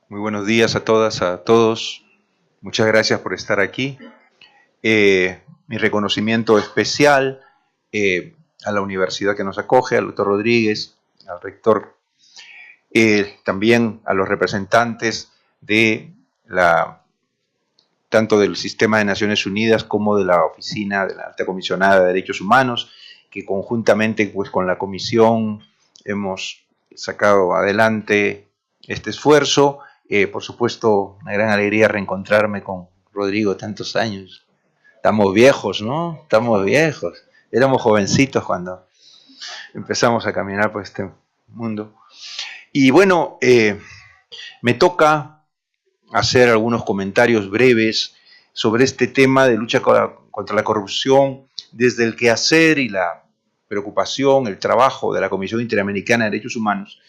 Muy buenos días a todas, a todos. Muchas gracias por estar aquí. Mi reconocimiento especial a la universidad que nos acoge, al doctor Rodríguez, al rector, también a los representantes de tanto del Sistema de Naciones Unidas como de la Oficina de la Alta Comisionada de Derechos Humanos, que conjuntamente pues, con la Comisión hemos sacado adelante este esfuerzo. Por supuesto, una gran alegría reencontrarme con Rodrigo tantos años. Estamos viejos, ¿no? Estamos viejos. Éramos jovencitos cuando empezamos a caminar por este mundo. Y bueno, me toca hacer algunos comentarios breves sobre este tema de lucha contra la corrupción desde el quehacer y la preocupación, el trabajo de la Comisión Interamericana de Derechos Humanos.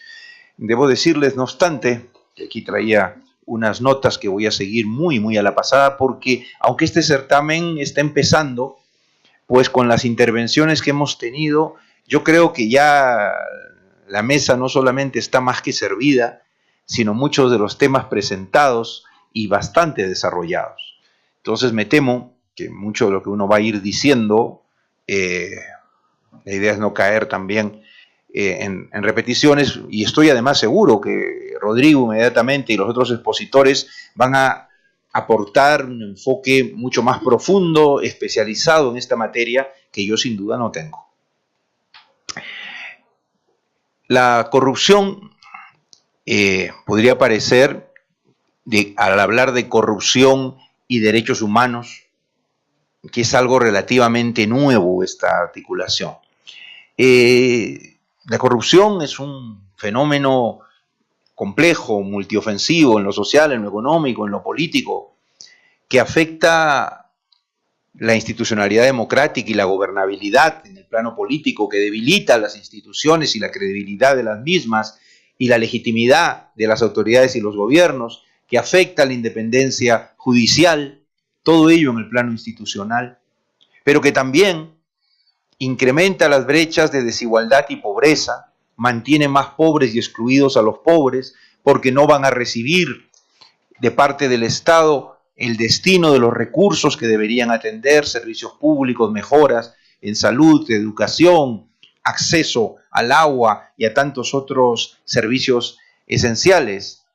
Debo decirles, no obstante, que aquí traía unas notas que voy a seguir muy a la pasada, porque aunque este certamen está empezando, pues con las intervenciones que hemos tenido, yo creo que ya la mesa no solamente está más que servida, sino muchos de los temas presentados y bastante desarrollados. Entonces me temo que mucho de lo que uno va a ir diciendo, la idea es no caer también en repeticiones, y estoy además seguro que Rodrigo inmediatamente y los otros expositores van a aportar un enfoque mucho más profundo, especializado en esta materia, que yo sin duda no tengo. La corrupción podría parecer, al hablar de corrupción y derechos humanos, que es algo relativamente nuevo esta articulación. La corrupción es un fenómeno complejo, multiofensivo en lo social, en lo económico, en lo político, que afecta la institucionalidad democrática y la gobernabilidad en el plano político, que debilita las instituciones y la credibilidad de las mismas y la legitimidad de las autoridades y los gobiernos, que afecta la independencia judicial, todo ello en el plano institucional, pero que también incrementa las brechas de desigualdad y pobreza, mantiene más pobres y excluidos a los pobres porque no van a recibir de parte del Estado el destino de los recursos que deberían atender, servicios públicos, mejoras en salud, educación, acceso al agua y a tantos otros servicios esenciales.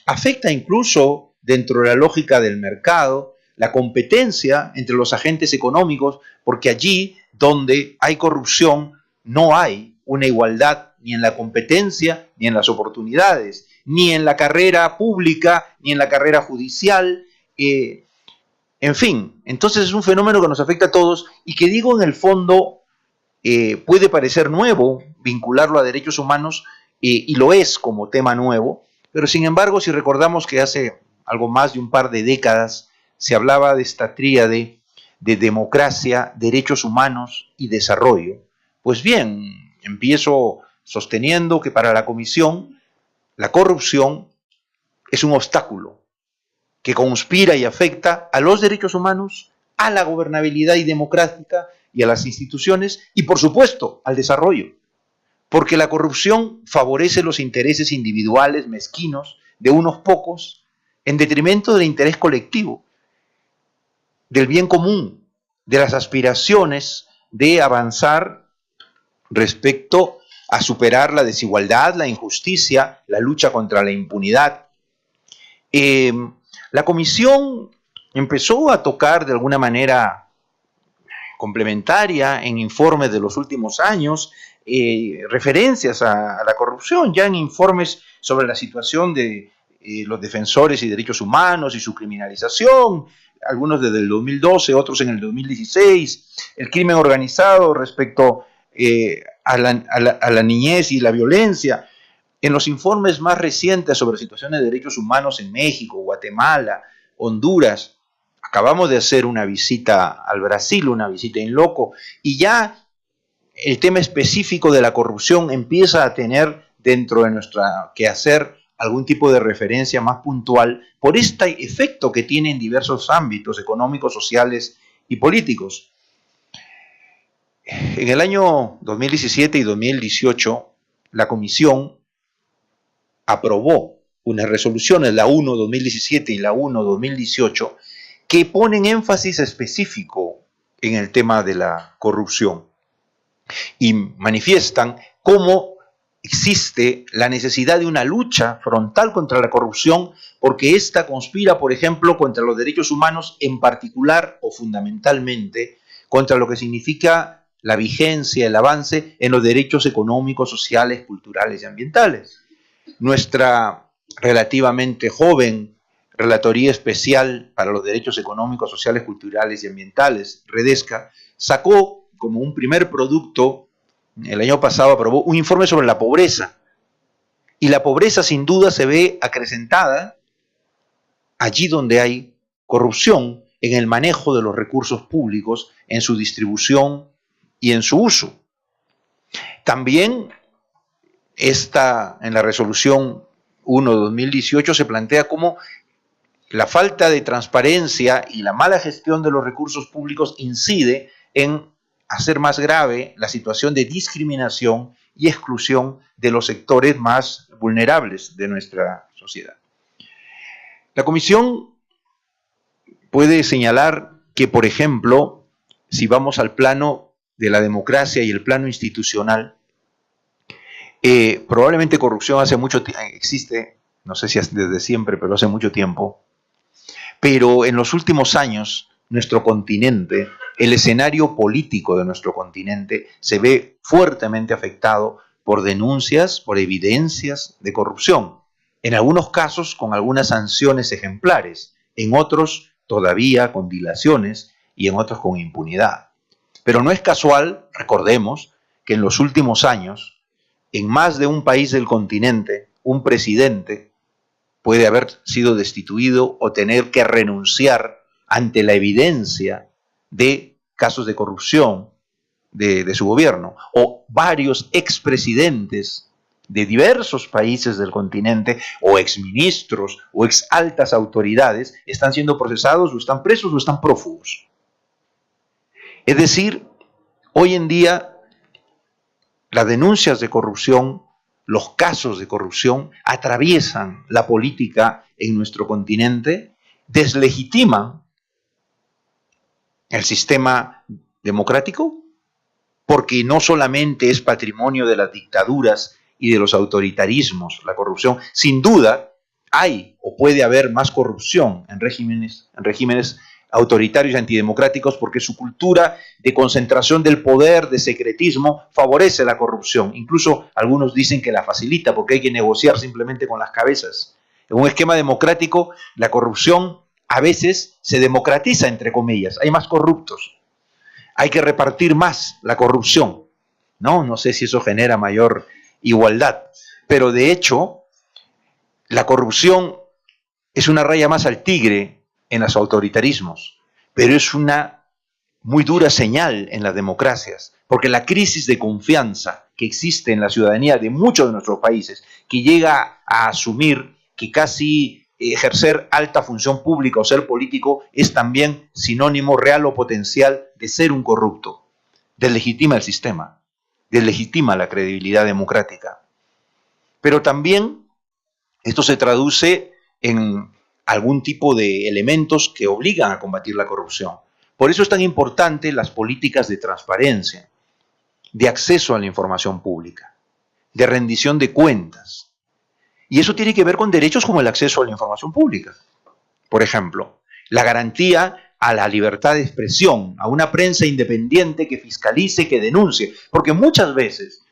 Afecta incluso, dentro de la lógica del mercado, la competencia entre los agentes económicos, porque allí donde hay corrupción no hay una igualdad ni en la competencia ni en las oportunidades, ni en la carrera pública ni en la carrera judicial. En fin, entonces es un fenómeno que nos afecta a todos y que, digo, en el fondo puede parecer nuevo vincularlo a derechos humanos, y lo es como tema nuevo, pero sin embargo, si recordamos que hace algo más de un par de décadas se hablaba de esta tríade de democracia, derechos humanos y desarrollo. Pues bien, empiezo sosteniendo que para la Comisión la corrupción es un obstáculo que conspira y afecta a los derechos humanos, a la gobernabilidad y democrática y a las instituciones y, por supuesto, al desarrollo. Porque la corrupción favorece los intereses individuales mezquinos de unos pocos en detrimento del interés colectivo, del bien común, de las aspiraciones de avanzar respecto a superar la desigualdad, la injusticia, la lucha contra la impunidad. La Comisión empezó a tocar de alguna manera complementaria en informes de los últimos años referencias a la corrupción, ya en informes sobre la situación de los defensores y derechos humanos y su criminalización, algunos desde el 2012, otros en el 2016, el crimen organizado respecto a la niñez y la violencia. En los informes más recientes sobre situaciones de derechos humanos en México, Guatemala, Honduras, acabamos de hacer una visita al Brasil, una visita in loco, y ya el tema específico de la corrupción empieza a tener dentro de nuestro quehacer algún tipo de referencia más puntual por este efecto que tiene en diversos ámbitos económicos, sociales y políticos. En el año 2017 y 2018 la Comisión aprobó unas resoluciones, la 1-2017 y la 1-2018, que ponen énfasis específico en el tema de la corrupción y manifiestan cómo existe la necesidad de una lucha frontal contra la corrupción porque ésta conspira, por ejemplo, contra los derechos humanos, en particular o fundamentalmente contra lo que significa la vigencia, el avance en los derechos económicos, sociales, culturales y ambientales. Nuestra relativamente joven Relatoría Especial para los Derechos Económicos, Sociales, Culturales y Ambientales, Redesca, sacó como un primer producto, el año pasado aprobó un informe sobre la pobreza. Y la pobreza sin duda se ve acrecentada allí donde hay corrupción en el manejo de los recursos públicos, en su distribución y en su uso. También en la resolución 1-2018 se plantea cómo la falta de transparencia y la mala gestión de los recursos públicos incide en hacer más grave la situación de discriminación y exclusión de los sectores más vulnerables de nuestra sociedad. La Comisión puede señalar que, por ejemplo, si vamos al plano de la democracia y el plano institucional, probablemente corrupción hace mucho tiempo existe, no sé si desde siempre, pero hace mucho tiempo. Pero en los últimos años, nuestro continente, el escenario político de nuestro continente, se ve fuertemente afectado por denuncias, por evidencias de corrupción. En algunos casos con algunas sanciones ejemplares, en otros todavía con dilaciones y en otros con impunidad. Pero no es casual, recordemos, que en los últimos años, en más de un país del continente, un presidente puede haber sido destituido o tener que renunciar ante la evidencia de casos de corrupción de su gobierno, o varios expresidentes de diversos países del continente, o exministros, o exaltas autoridades, están siendo procesados, o están presos, o están prófugos. Es decir, hoy en día las denuncias de corrupción, los casos de corrupción atraviesan la política en nuestro continente, deslegitiman el sistema democrático, porque no solamente es patrimonio de las dictaduras y de los autoritarismos la corrupción, sin duda hay o puede haber más corrupción en regímenes autoritarios y antidemocráticos porque su cultura de concentración del poder, de secretismo, favorece la corrupción. Incluso algunos dicen que la facilita porque hay que negociar simplemente con las cabezas. En un esquema democrático, la corrupción a veces se democratiza, entre comillas. Hay más corruptos. Hay que repartir más la corrupción. No sé si eso genera mayor igualdad. Pero de hecho, la corrupción es una raya más al tigre en los autoritarismos, pero es una muy dura señal en las democracias, porque la crisis de confianza que existe en la ciudadanía de muchos de nuestros países, que llega a asumir que casi ejercer alta función pública o ser político es también sinónimo real o potencial de ser un corrupto, deslegitima el sistema, deslegitima la credibilidad democrática. Pero también esto se traduce en algún tipo de elementos que obligan a combatir la corrupción. Por eso es tan importante las políticas de transparencia, de acceso a la información pública, de rendición de cuentas. Y eso tiene que ver con derechos como el acceso a la información pública. Por ejemplo, la garantía a la libertad de expresión, a una prensa independiente que fiscalice, que denuncie, porque muchas veces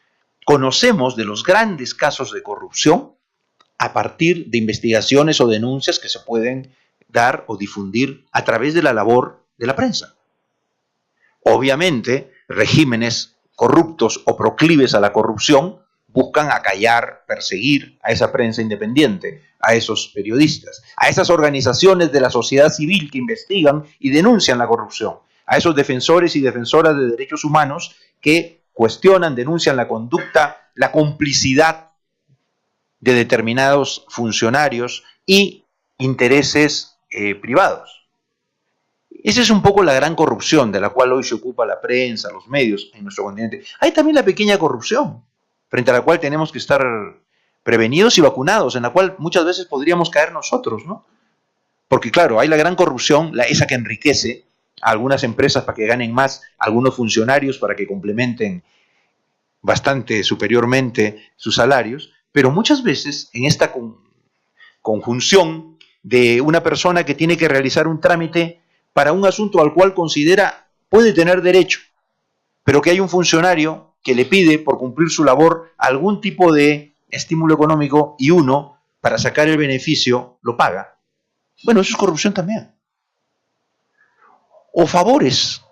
conocemos de los grandes casos de corrupción a partir de investigaciones o denuncias que se pueden dar o difundir a través de la labor de la prensa. Obviamente, regímenes corruptos o proclives a la corrupción buscan acallar, perseguir a esa prensa independiente, a esos periodistas, a esas organizaciones de la sociedad civil que investigan y denuncian la corrupción, a esos defensores y defensoras de derechos humanos que cuestionan, denuncian la conducta, la complicidad de determinados funcionarios y intereses privados. Esa es un poco la gran corrupción de la cual hoy se ocupa la prensa, los medios en nuestro continente. Hay también la pequeña corrupción. frente a la cual tenemos que estar prevenidos y vacunados, en la cual muchas veces podríamos caer nosotros, ¿no? Porque claro, hay la gran corrupción, esa que enriquece a algunas empresas para que ganen más, a algunos funcionarios para que complementen bastante superiormente sus salarios, pero muchas veces en esta conjunción de una persona que tiene que realizar un trámite para un asunto al cual considera puede tener derecho, pero que hay un funcionario que le pide por cumplir su labor algún tipo de estímulo económico y uno, para sacar el beneficio, lo paga. Bueno, eso es corrupción también. O favores.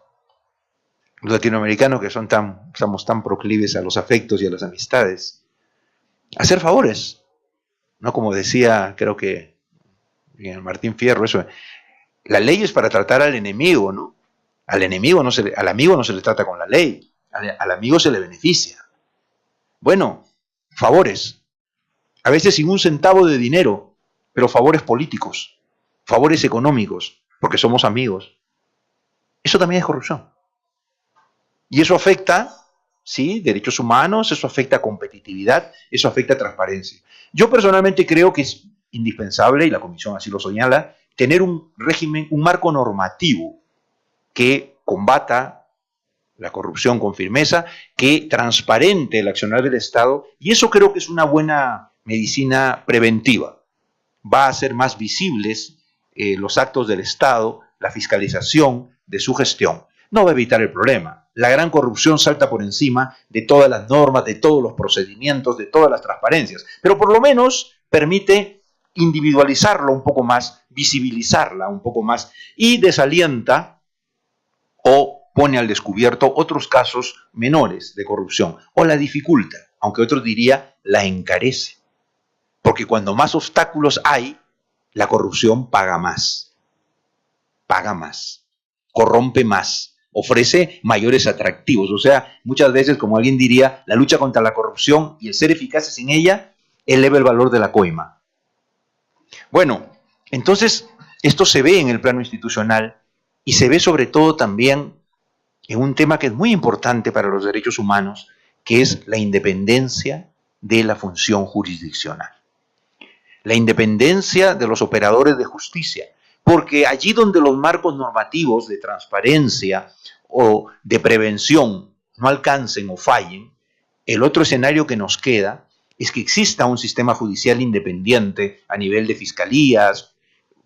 Los latinoamericanos que somos tan proclives a los afectos y a las amistades. Hacer favores. No como decía, creo que Martín Fierro, eso. La ley es para tratar al enemigo, ¿no? Al amigo no se le trata con la ley. Al amigo se le beneficia. Bueno, favores. A veces sin un centavo de dinero, pero favores políticos, favores económicos, porque somos amigos. Eso también es corrupción. Y eso afecta, sí, derechos humanos, eso afecta competitividad, eso afecta transparencia. Yo personalmente creo que es indispensable, y la Comisión así lo señala, tener un régimen, un marco normativo que combata la corrupción con firmeza, que transparente el accionar del Estado, y eso creo que es una buena medicina preventiva. Va a hacer más visibles los actos del Estado, la fiscalización de su gestión. No va a evitar el problema. La gran corrupción salta por encima de todas las normas, de todos los procedimientos, de todas las transparencias, pero por lo menos permite individualizarlo un poco más, visibilizarla un poco más y desalienta o pone al descubierto otros casos menores de corrupción o la dificulta, aunque otros diría la encarece. Porque cuando más obstáculos hay, la corrupción paga más, corrompe más, ofrece mayores atractivos. O sea, muchas veces, como alguien diría, la lucha contra la corrupción y el ser eficaces en ella eleva el valor de la coima. Bueno, entonces esto se ve en el plano institucional y se ve sobre todo también en un tema que es muy importante para los derechos humanos, que es la independencia de la función jurisdiccional. La independencia de los operadores de justicia, porque allí donde los marcos normativos de transparencia o de prevención no alcancen o fallen, el otro escenario que nos queda es que exista un sistema judicial independiente a nivel de fiscalías,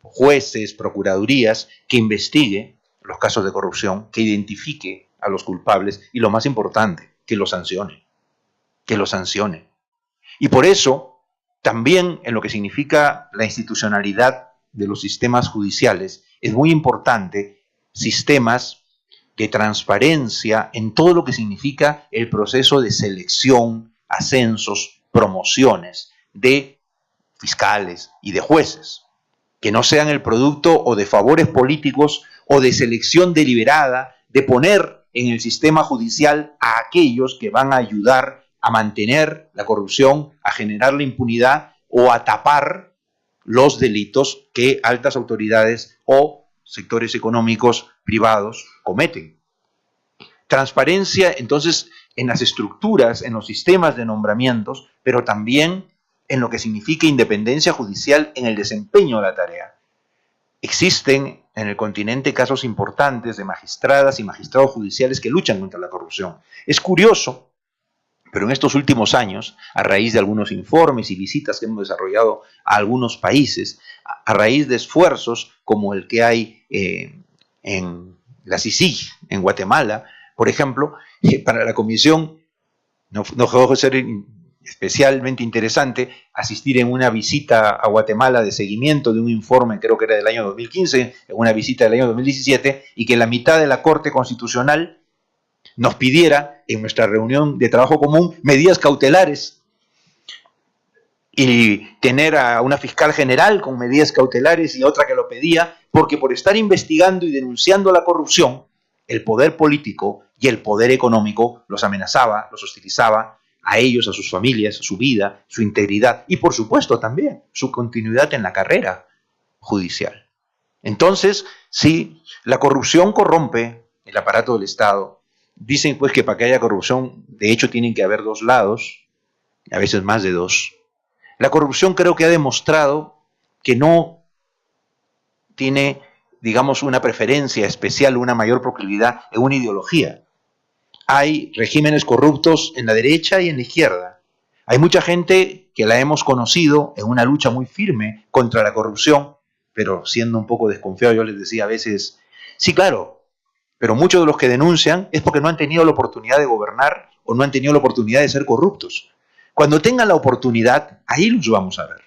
jueces, procuradurías, que investigue los casos de corrupción, que identifique a los culpables y lo más importante, que los sancione. Y por eso, también en lo que significa la institucionalidad de los sistemas judiciales, es muy importante sistemas de transparencia en todo lo que significa el proceso de selección, ascensos, promociones de fiscales y de jueces, que no sean el producto o de favores políticos o de selección deliberada, de poner en el sistema judicial a aquellos que van a ayudar a mantener la corrupción, a generar la impunidad o a tapar los delitos que altas autoridades o sectores económicos privados cometen. Transparencia, entonces, en las estructuras, en los sistemas de nombramientos, pero también en lo que significa independencia judicial en el desempeño de la tarea. Existen en el continente casos importantes de magistradas y magistrados judiciales que luchan contra la corrupción. Es curioso, pero en estos últimos años, a raíz de algunos informes y visitas que hemos desarrollado a algunos países, a raíz de esfuerzos como el que hay en la CICIG, en Guatemala, por ejemplo, para la comisión no dejó de ser especialmente interesante asistir en una visita a Guatemala de seguimiento de un informe, creo que era del año 2015, en una visita del año 2017, y que la mitad de la Corte Constitucional nos pidiera en nuestra reunión de trabajo común medidas cautelares y tener a una fiscal general con medidas cautelares y otra que lo pedía, porque por estar investigando y denunciando la corrupción, el poder político y el poder económico los amenazaba, los hostilizaba a ellos, a sus familias, a su vida, su integridad y por supuesto también su continuidad en la carrera judicial. Entonces, sí, la corrupción corrompe el aparato del Estado. Dicen pues que para que haya corrupción, de hecho tienen que haber dos lados, a veces más de 2. La corrupción creo que ha demostrado que no tiene, digamos, una preferencia especial, una mayor proclividad en una ideología. Hay regímenes corruptos en la derecha y en la izquierda. Hay mucha gente que la hemos conocido en una lucha muy firme contra la corrupción, pero siendo un poco desconfiado, yo les decía a veces, sí, claro, pero muchos de los que denuncian es porque no han tenido la oportunidad de gobernar o no han tenido la oportunidad de ser corruptos. Cuando tengan la oportunidad, ahí los vamos a ver.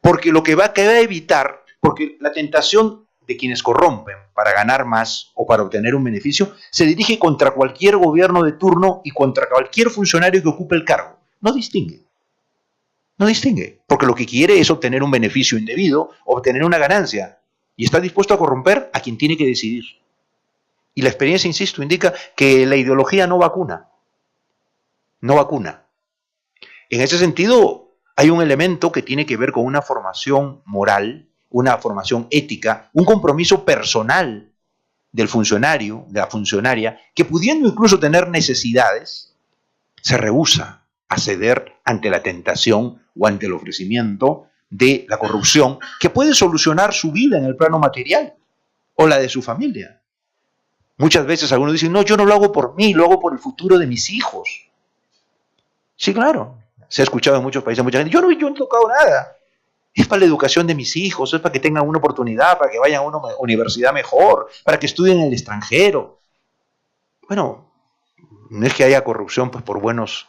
Porque lo que va a evitar, porque la tentación de quienes corrompen para ganar más o para obtener un beneficio, se dirige contra cualquier gobierno de turno y contra cualquier funcionario que ocupe el cargo. No distingue. No distingue, porque lo que quiere es obtener un beneficio indebido, obtener una ganancia, y está dispuesto a corromper a quien tiene que decidir. Y la experiencia, insisto, indica que la ideología no vacuna. No vacuna. En ese sentido, hay un elemento que tiene que ver con una formación moral, una formación ética, un compromiso personal del funcionario, de la funcionaria, que pudiendo incluso tener necesidades, se rehúsa a ceder ante la tentación o ante el ofrecimiento de la corrupción, que puede solucionar su vida en el plano material o la de su familia. Muchas veces algunos dicen, no, yo no lo hago por mí, lo hago por el futuro de mis hijos. Sí, claro, se ha escuchado en muchos países, mucha gente, yo no he tocado nada. Es para la educación de mis hijos, es para que tengan una oportunidad, para que vayan a una universidad mejor, para que estudien en el extranjero. Bueno, no es que haya corrupción pues, por buenos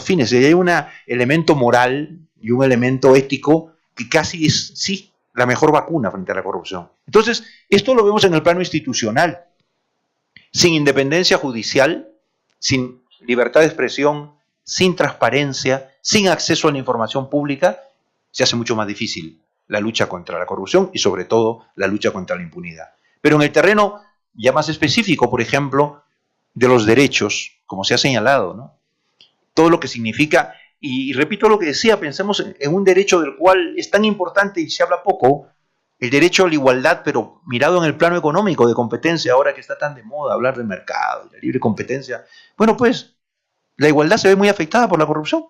fines, hay un elemento moral y un elemento ético que casi es, sí, la mejor vacuna frente a la corrupción. Entonces, esto lo vemos en el plano institucional. Sin independencia judicial, sin libertad de expresión, sin transparencia, sin acceso a la información pública, se hace mucho más difícil la lucha contra la corrupción y sobre todo la lucha contra la impunidad. Pero en el terreno ya más específico, por ejemplo, de los derechos, como se ha señalado, ¿no? Todo lo que significa, y repito lo que decía, pensemos en un derecho del cual es tan importante y se habla poco, el derecho a la igualdad, pero mirado en el plano económico de competencia, ahora que está tan de moda hablar del mercado, de la libre competencia. Bueno, pues la igualdad se ve muy afectada por la corrupción.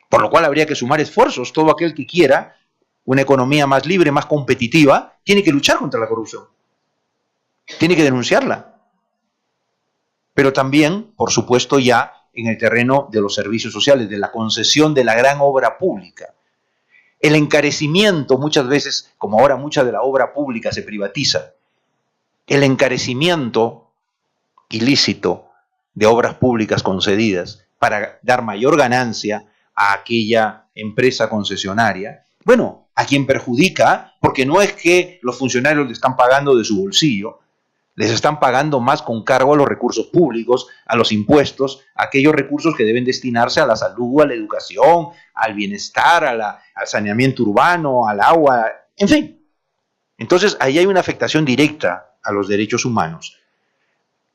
Por lo cual habría que sumar esfuerzos. Todo aquel que quiera una economía más libre, más competitiva, tiene que luchar contra la corrupción. Tiene que denunciarla. Pero también, por supuesto, ya en el terreno de los servicios sociales, de la concesión de la gran obra pública. El encarecimiento, muchas veces, como ahora mucha de la obra pública se privatiza, el encarecimiento ilícito de obras públicas concedidas para dar mayor ganancia a aquella empresa concesionaria, bueno, a quien perjudica, porque no es que los funcionarios le están pagando de su bolsillo, les están pagando más con cargo a los recursos públicos, a los impuestos, aquellos recursos que deben destinarse a la salud, a la educación, al bienestar, al saneamiento urbano, al agua, en fin. Entonces, ahí hay una afectación directa a los derechos humanos,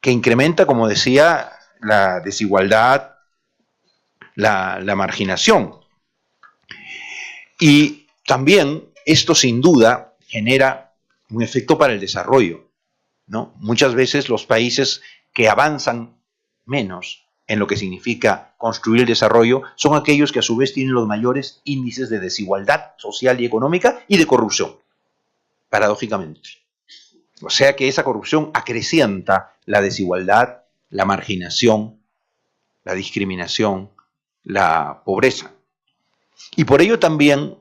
que incrementa, como decía, la desigualdad, la marginación. Y también esto sin duda genera un efecto para el desarrollo, ¿no? Muchas veces los países que avanzan menos en lo que significa construir el desarrollo son aquellos que a su vez tienen los mayores índices de desigualdad social y económica y de corrupción, paradójicamente. O sea que esa corrupción acrecienta la desigualdad, la marginación, la discriminación, la pobreza. Y por ello también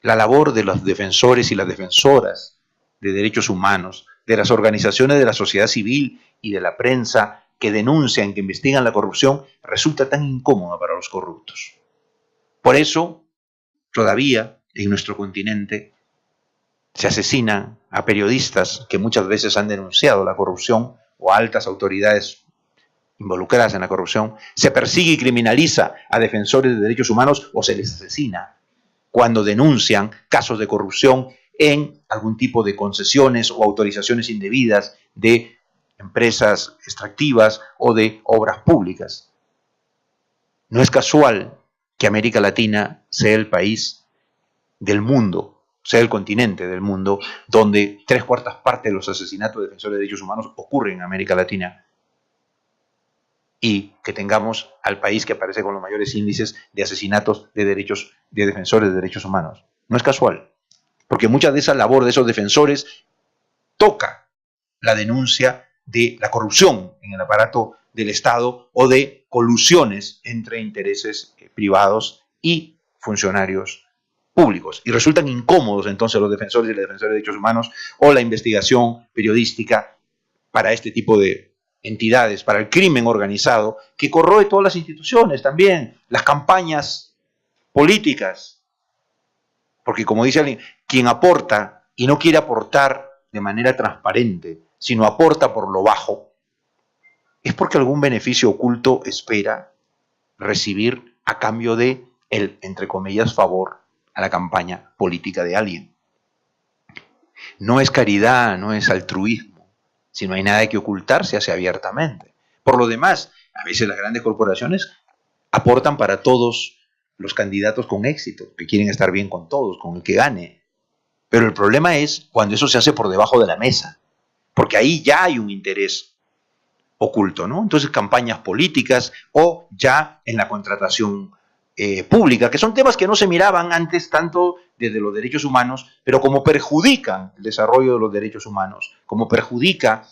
la labor de los defensores y las defensoras de derechos humanos, de las organizaciones de la sociedad civil y de la prensa que denuncian, que investigan la corrupción, resulta tan incómoda para los corruptos. Por eso, todavía en nuestro continente se asesinan a periodistas que muchas veces han denunciado la corrupción o a altas autoridades involucradas en la corrupción, se persigue y criminaliza a defensores de derechos humanos o se les asesina cuando denuncian casos de corrupción en algún tipo de concesiones o autorizaciones indebidas de empresas extractivas o de obras públicas. No es casual que América Latina sea el país del mundo, sea el continente del mundo, donde 3/4 partes de los asesinatos de defensores de derechos humanos ocurren en América Latina. y que tengamos al país que aparece con los mayores índices de asesinatos de defensores de derechos humanos. No es casual, porque mucha de esa labor de esos defensores toca la denuncia de la corrupción en el aparato del Estado o de colusiones entre intereses privados y funcionarios públicos. Y resultan incómodos entonces los defensores y las defensoras de derechos humanos o la investigación periodística para este tipo de entidades, para el crimen organizado, que corroe todas las instituciones también, las campañas políticas. Porque como dice alguien, quien aporta y no quiere aportar de manera transparente, sino aporta por lo bajo, es porque algún beneficio oculto espera recibir a cambio de el, entre comillas, favor a la campaña política de alguien. No es caridad, no es altruismo. Si no hay nada que ocultar, se hace abiertamente. Por lo demás, a veces las grandes corporaciones aportan para todos los candidatos con éxito, que quieren estar bien con todos, con el que gane. Pero el problema es cuando eso se hace por debajo de la mesa, porque ahí ya hay un interés oculto, ¿no? Entonces, campañas políticas o ya en la contratación pública, que son temas que no se miraban antes tanto desde los derechos humanos, pero como perjudican el desarrollo de los derechos humanos, como perjudica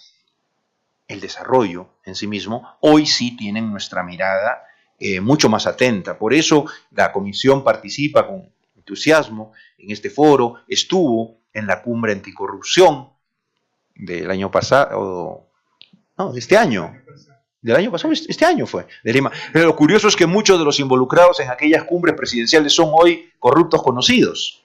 el desarrollo en sí mismo, hoy sí tienen nuestra mirada mucho más atenta. Por eso la Comisión participa con entusiasmo en este foro, estuvo en la cumbre anticorrupción del año pasado, no, de este año. Del año pasado, este año fue, de Lima. Pero lo curioso es que muchos de los involucrados en aquellas cumbres presidenciales son hoy corruptos conocidos,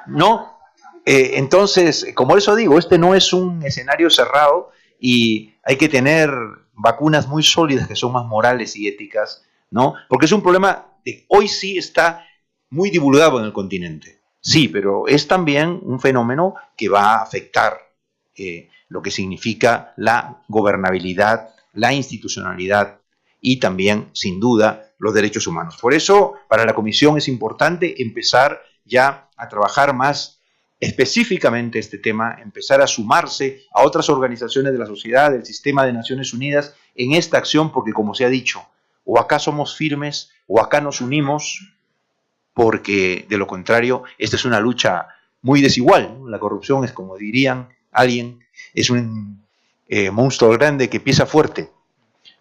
¿no? Entonces, como eso digo, este no es un escenario cerrado y hay que tener vacunas muy sólidas que son más morales y éticas, ¿no? Porque es un problema que hoy sí está muy divulgado en el continente. Sí, pero es también un fenómeno que va a afectar lo que significa la gobernabilidad, la institucionalidad y también, sin duda, los derechos humanos. Por eso, para la Comisión es importante empezar ya a trabajar más específicamente este tema, empezar a sumarse a otras organizaciones de la sociedad, del sistema de Naciones Unidas, en esta acción, porque como se ha dicho, o acá somos firmes, o acá nos unimos, porque de lo contrario, esta es una lucha muy desigual, ¿no? La corrupción es, como dirían alguien, es un monstruo grande que pisa fuerte,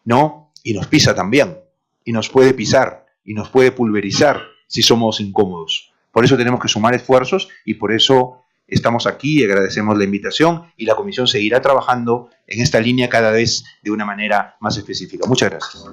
¿no? Y nos pisa también, y nos puede pisar, y nos puede pulverizar si somos incómodos. Por eso tenemos que sumar esfuerzos y por eso estamos aquí y agradecemos la invitación y la Comisión seguirá trabajando en esta línea cada vez de una manera más específica. Muchas gracias.